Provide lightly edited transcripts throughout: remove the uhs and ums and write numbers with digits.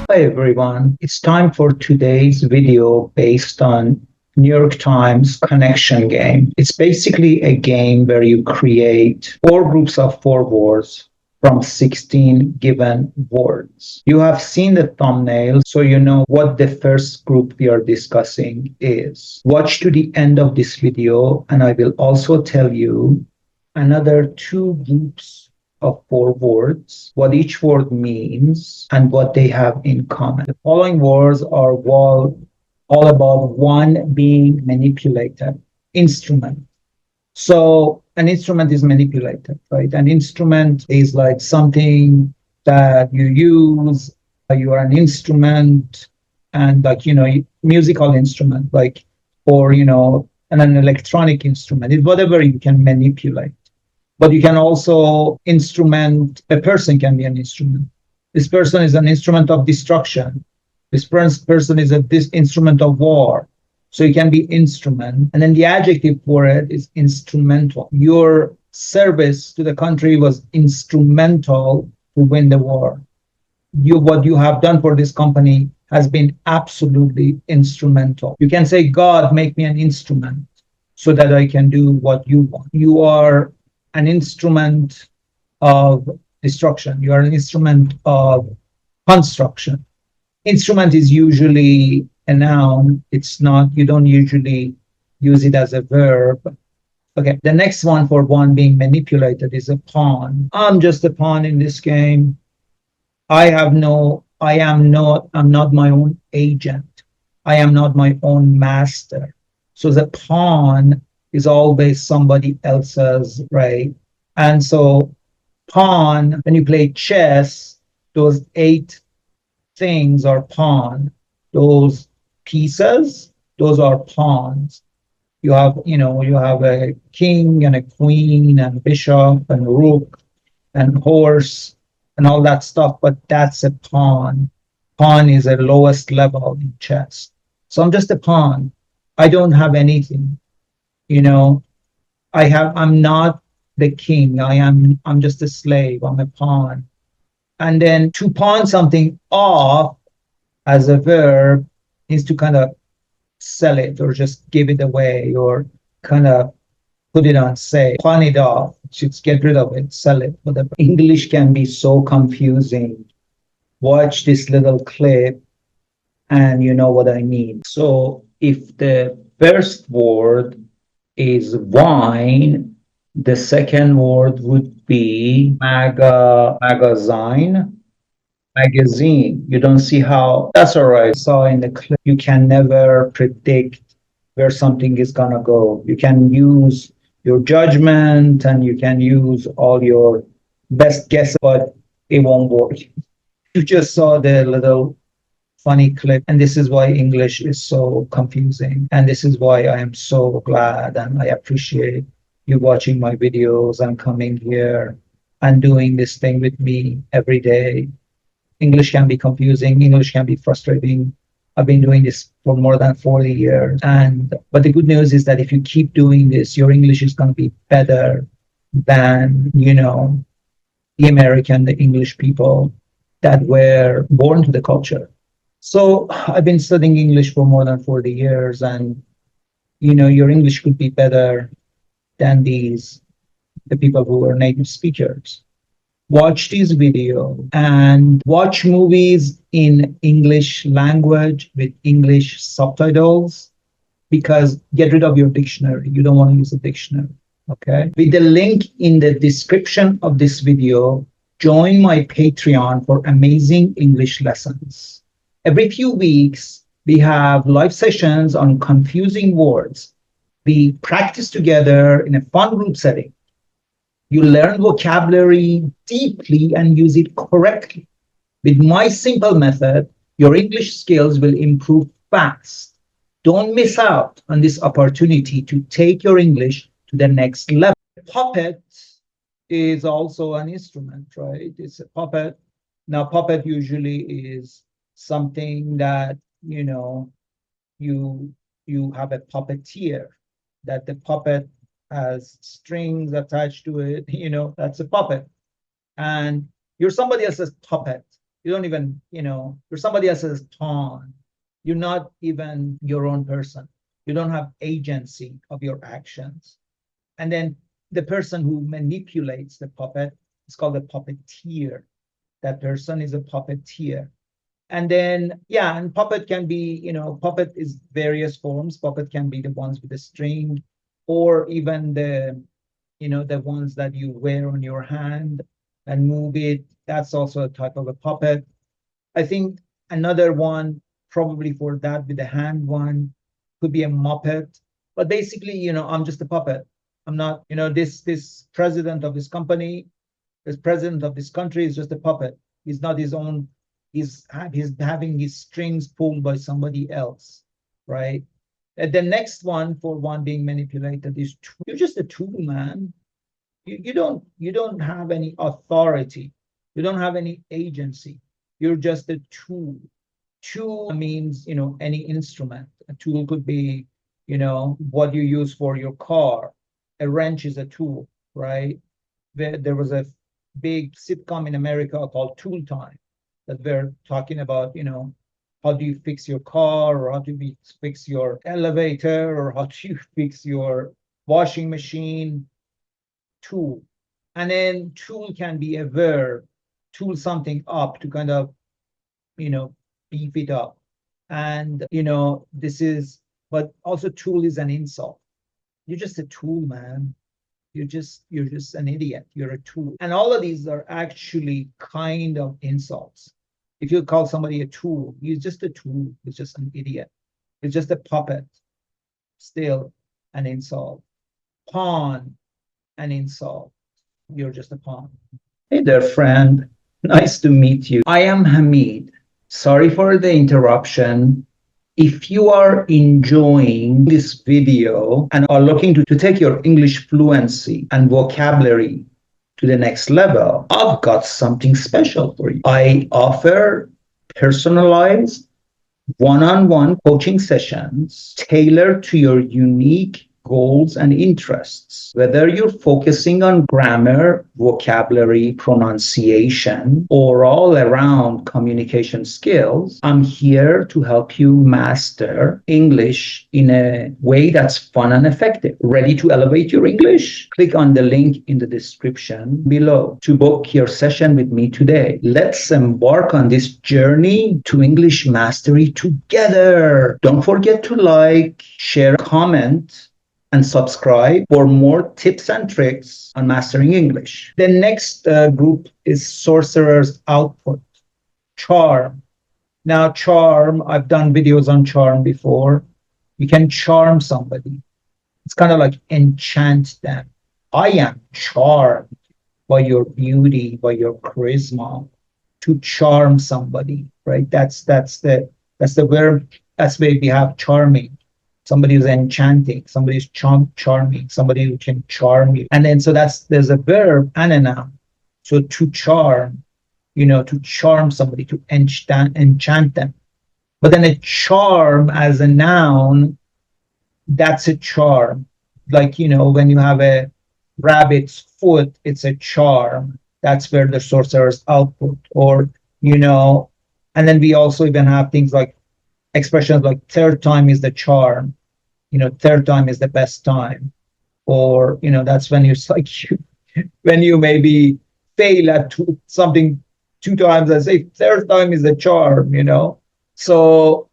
Hi everyone, it's time for today's video based on New York Times connection game. It's basically a game where you create four groups of four words from 16 given words. You have seen the thumbnail, so you know what the first group we are discussing is. Watch to the end of this video and I will also tell you another two groups of four words, what each word means, and what they have in common. The following words are all about one being manipulated, instrument. So an instrument is manipulated, right? An instrument is like something that you use, you are an instrument, and like, musical instrument, like, or, an electronic instrument, it's whatever you can manipulate. But you can also instrument, a person can be an instrument. This person is an instrument of destruction. This person is this instrument of war. So you can be instrument. And then the adjective for it is instrumental. Your service to the country was instrumental to win the war. What you have done for this company has been absolutely instrumental. You can say, God, make me an instrument so that I can do what you want. You are an instrument of destruction. You are an instrument of construction. Instrument is usually a noun. It's not, you don't usually use it as a verb. Okay, the next one for one being manipulated is a pawn. I'm just a pawn in this game. I'm not my own agent. I am not my own master. So the pawn is always somebody else's, right? And so pawn, when you play chess, those 8 things are pawn. Those pieces, those are pawns. You have a king and a queen and bishop and rook and horse and all that stuff, but that's a pawn. Pawn is the lowest level in chess. So I'm just a pawn. I don't have anything. I'm not the king. I'm just a slave. I'm a pawn. And then to pawn something off as a verb is to kind of sell it or just give it away or kind of put it on sale, pawn it off, just get rid of it, sell it, whatever. English can be so confusing. Watch this little clip and you know what I mean. So if the first word is wine, the second word would be magazine. You don't see how, that's all right. I saw in the clip, you can never predict where something is gonna go. You can use your judgment and you can use all your best guess, but it won't work. You just saw the little funny clip, and this is why English is so confusing. And this is why I am so glad and I appreciate you watching my videos and coming here and doing this thing with me every day. English can be confusing. English can be frustrating. I've been doing this for more than 40 years. But the good news is that if you keep doing this, your English is going to be better than, the American, the English people that were born to the culture. So I've been studying English for more than 40 years, and your English could be better than the people who are native speakers. Watch this video and watch movies in English language with English subtitles, because get rid of your dictionary. You don't want to use a dictionary, okay? With the link in the description of this video, join my Patreon for amazing English lessons. Every few weeks, we have live sessions on confusing words. We practice together in a fun group setting. You learn vocabulary deeply and use it correctly. With my simple method, your English skills will improve fast. Don't miss out on this opportunity to take your English to the next level. Puppet is also an instrument, right? It's a puppet. Now, puppet usually is something that, you have a puppeteer, that the puppet has strings attached to it, that's a puppet. And you're somebody else's puppet. You don't even, you're somebody else's pawn. You're not even your own person. You don't have agency of your actions. And then the person who manipulates the puppet is called a puppeteer. That person is a puppeteer. And then, yeah, and puppet can be, puppet is various forms. Puppet can be the ones with the string, or even the ones that you wear on your hand and move it. That's also a type of a puppet. I think another one, probably for that with the hand one, could be a muppet. But basically, I'm just a puppet. I'm not, this president of this company, this president of this country is just a puppet. He's not his own. He's having his strings pulled by somebody else, right? And the next one, for one being manipulated, is you're just a tool, man. You don't have any authority. You don't have any agency. You're just a tool. Tool means, any instrument. A tool could be, what you use for your car. A wrench is a tool, right? There was a big sitcom in America called Tool Time that we're talking about, how do you fix your car, or how do you fix your elevator, or how do you fix your washing machine. Tool. And then tool can be a verb, tool something up to kind of, beef it up. And, but also tool is an insult. You're just a tool, man. You're just an idiot. You're a tool. And all of these are actually kind of insults. If you call somebody a tool, he's just a tool. He's just an idiot. It's just a puppet. Still an insult. Pawn, an insult. You're just a pawn. Hey there, friend. Nice to meet you. I am Hamid. Sorry for the interruption. If you are enjoying this video and are looking to take your English fluency and vocabulary to the next level, I've got something special for you. I offer personalized one-on-one coaching sessions tailored to your unique goals and interests. Whether you're focusing on grammar, vocabulary, pronunciation, or all around communication skills, I'm here to help you master English in a way that's fun and effective. Ready to elevate your English? Click on the link in the description below to book your session with me today. Let's embark on this journey to English mastery together. Don't forget to like, share, comment, and subscribe for more tips and tricks on mastering English. The next group is sorcerer's output, charm. Now, charm, I've done videos on charm before. You can charm somebody. It's kind of like enchant them. I am charmed by your beauty, by your charisma. To charm somebody, right? That's the verb. That's where we have charming. Somebody who's enchanting, somebody who's charming, somebody who can charm you. And then, so there's a verb and a noun. So to charm, to charm somebody, to enchant them. But then a charm as a noun, that's a charm. Like, when you have a rabbit's foot, it's a charm. That's where the sorcerer's output. Or, and then we also even have things like expressions like third time is the charm. Third time is the best time. Or, that's when when you maybe fail at something 2 times and say third time is the charm, So,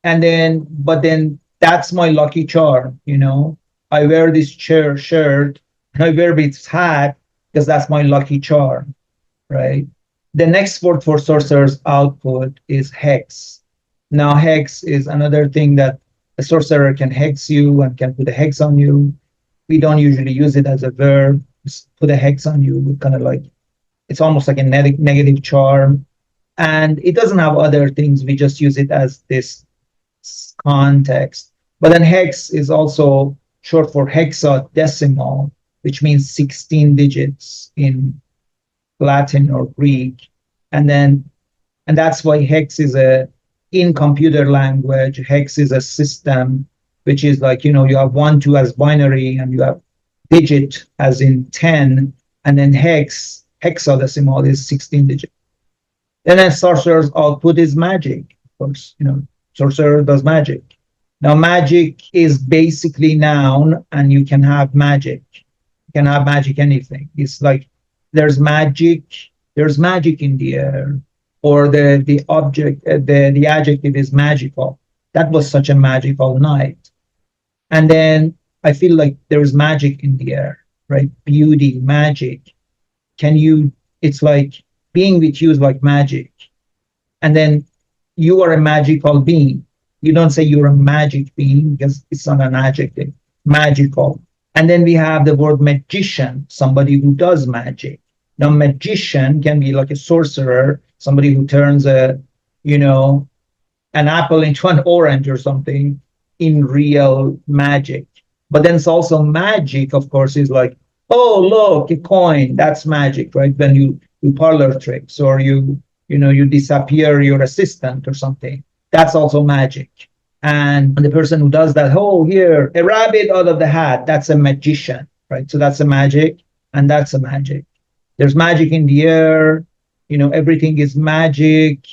but then that's my lucky charm, I wear this shirt and I wear this hat because that's my lucky charm, right? The next word for sorcerer's output is hex. Now, hex is another thing that a sorcerer can hex you and can put a hex on you. We don't usually use it as a verb. Just put a hex on you. We kind of like, it's almost like a negative charm. And it doesn't have other things. We just use it as this context. But then hex is also short for hexadecimal, which means 16 digits in Latin or Greek. And that's why hex is in computer language, hex is a system, which is like, you have 1, 2 as binary, and you have digit as in 10, and then hexadecimal is 16 digit. Then a sorcerer's output is magic. Of course, sorcerer does magic. Now, magic is basically noun, and you can have magic. You can have magic anything. It's like there's magic, there's magic in the air, or the object, the adjective is magical. That was such a magical night. And then I feel like there's magic in the air, right? Beauty, magic. Can you, it's like being with you is like magic. And then you are a magical being. You don't say you're a magic being because it's not an adjective. Magical. And then we have the word magician, somebody who does magic. Now, magician can be like a sorcerer, somebody who turns you know, an apple into an orange or something in real magic. But then it's also magic, of course, is like, oh, look, a coin, that's magic, right? When you do parlor tricks, or you disappear your assistant or something. That's also magic. And the person who does that, oh, here, a rabbit out of the hat, that's a magician, right? So that's a magic, and that's a magic. There's magic in the air, everything is magic,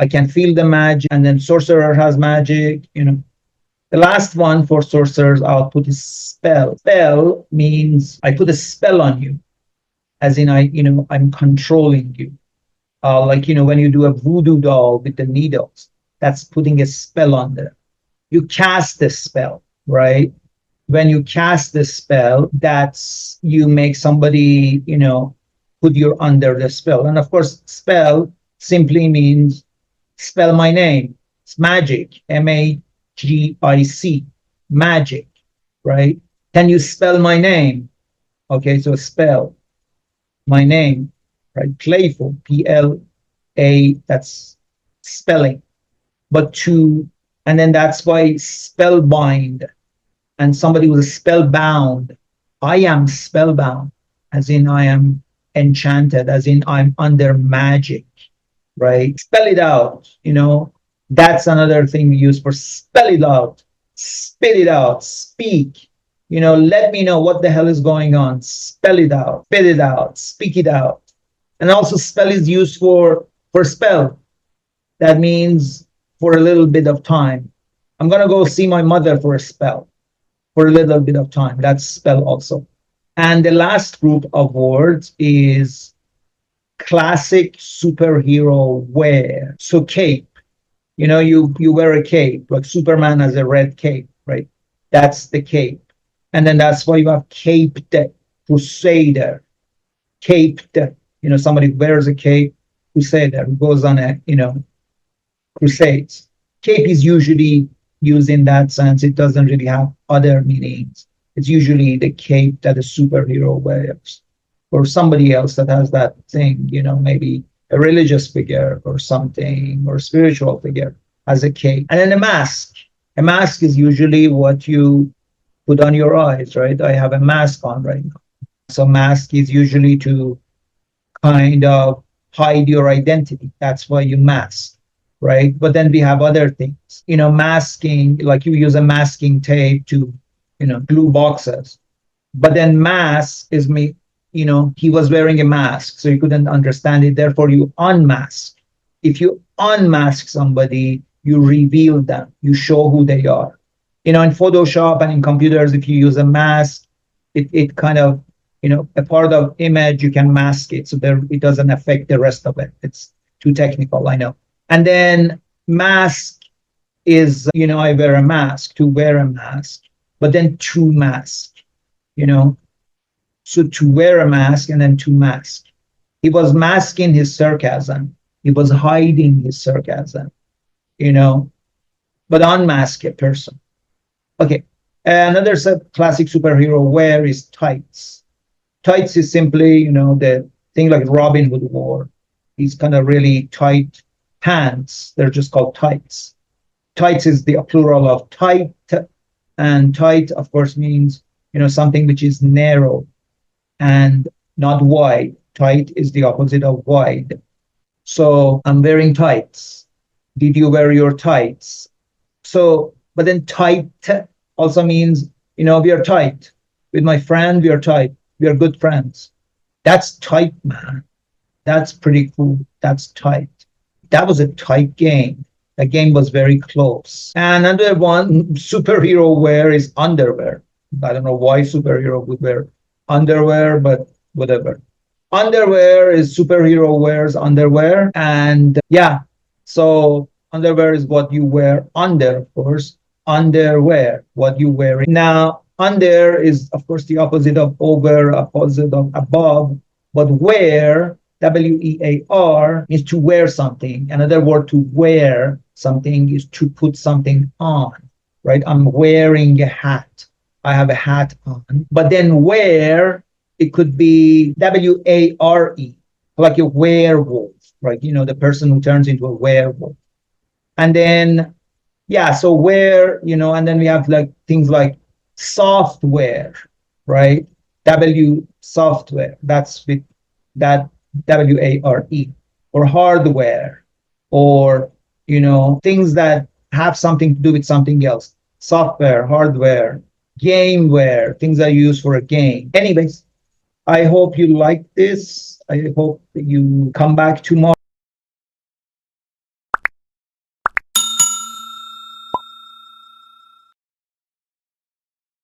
I can feel the magic, and then sorcerer has magic. The last one for sorcerer's output is spell. Spell means I put a spell on you, as in I'm controlling you. Like, when you do a voodoo doll with the needles, that's putting a spell on them. You cast the spell, right? When you cast the spell, that's you make somebody, put you under the spell. And of course, spell simply means spell my name. It's magic, magic, magic, right? Can you spell my name? Okay, so spell my name, right? Playful, P-L-A, that's spelling. But and then that's why spellbind, and somebody who's spellbound. I am spellbound, as in I am enchanted, as in I'm under magic, right? Spell it out, that's another thing we use for spell it out, spit it out, speak, let me know what the hell is going on, spell it out, spit it out, speak it out. And also spell is used for spell. That means for a little bit of time. I'm going to go see my mother for a spell, for a little bit of time. That's spell also. And the last group of words is classic superhero wear. So cape, you wear a cape, like Superman has a red cape, right? That's the cape. And then that's why you have caped crusader, caped, somebody wears a cape, crusader, who goes on crusades. Cape is usually used in that sense. It doesn't really have other meanings. It's usually the cape that a superhero wears, or somebody else that has that thing, maybe a religious figure or something, or a spiritual figure has a cape. And then a mask. A mask is usually what you put on your eyes, right? I have a mask on right now. So mask is usually to kind of hide your identity. That's why you mask, right? But then we have other things, masking, like you use a masking tape to, glue boxes. But then mask is me, he was wearing a mask, so you couldn't understand it. Therefore, you unmask. If you unmask somebody, you reveal them, you show who they are. In Photoshop and in computers, if you use a mask, it kind of, a part of image, you can mask it so there it doesn't affect the rest of it. It's too technical, I know. And then mask is, I wear a mask, to wear a mask, but then to mask, so to wear a mask and then to mask. He was masking his sarcasm. He was hiding his sarcasm, but unmask a person. Okay. Another classic superhero wear is tights. Tights is simply, the thing like Robin Hood wore. These kind of really tight pants. They're just called tights. Tights is the plural of tight, and tight, of course, means, something which is narrow and not wide. Tight is the opposite of wide. So I'm wearing tights. Did you wear your tights? So, but then tight also means, we are tight. With my friend, we are tight. We are good friends. That's tight, man. That's pretty cool. That's tight. That was a tight game. The game was very close. And another one, superhero wear is underwear. I don't know why superhero would wear underwear, but whatever. Underwear is superhero wears underwear. And yeah, so underwear is what you wear under, of course. Underwear, what you wear. Now, under is, of course, the opposite of over, opposite of above. But wear, wear, is to wear something. Another word to wear something is to put something on, right? I'm wearing a hat. I have a hat on. But then wear, it could be ware, like a werewolf, right? You know, the person who turns into a werewolf. And then, yeah, so where, you know, and then we have like things like software, right? Software, that's with that ware, or hardware, or, you know, things that have something to do with something else. Software, hardware, gameware, things that are used for a game. Anyways, I hope you like this. I hope you come back tomorrow.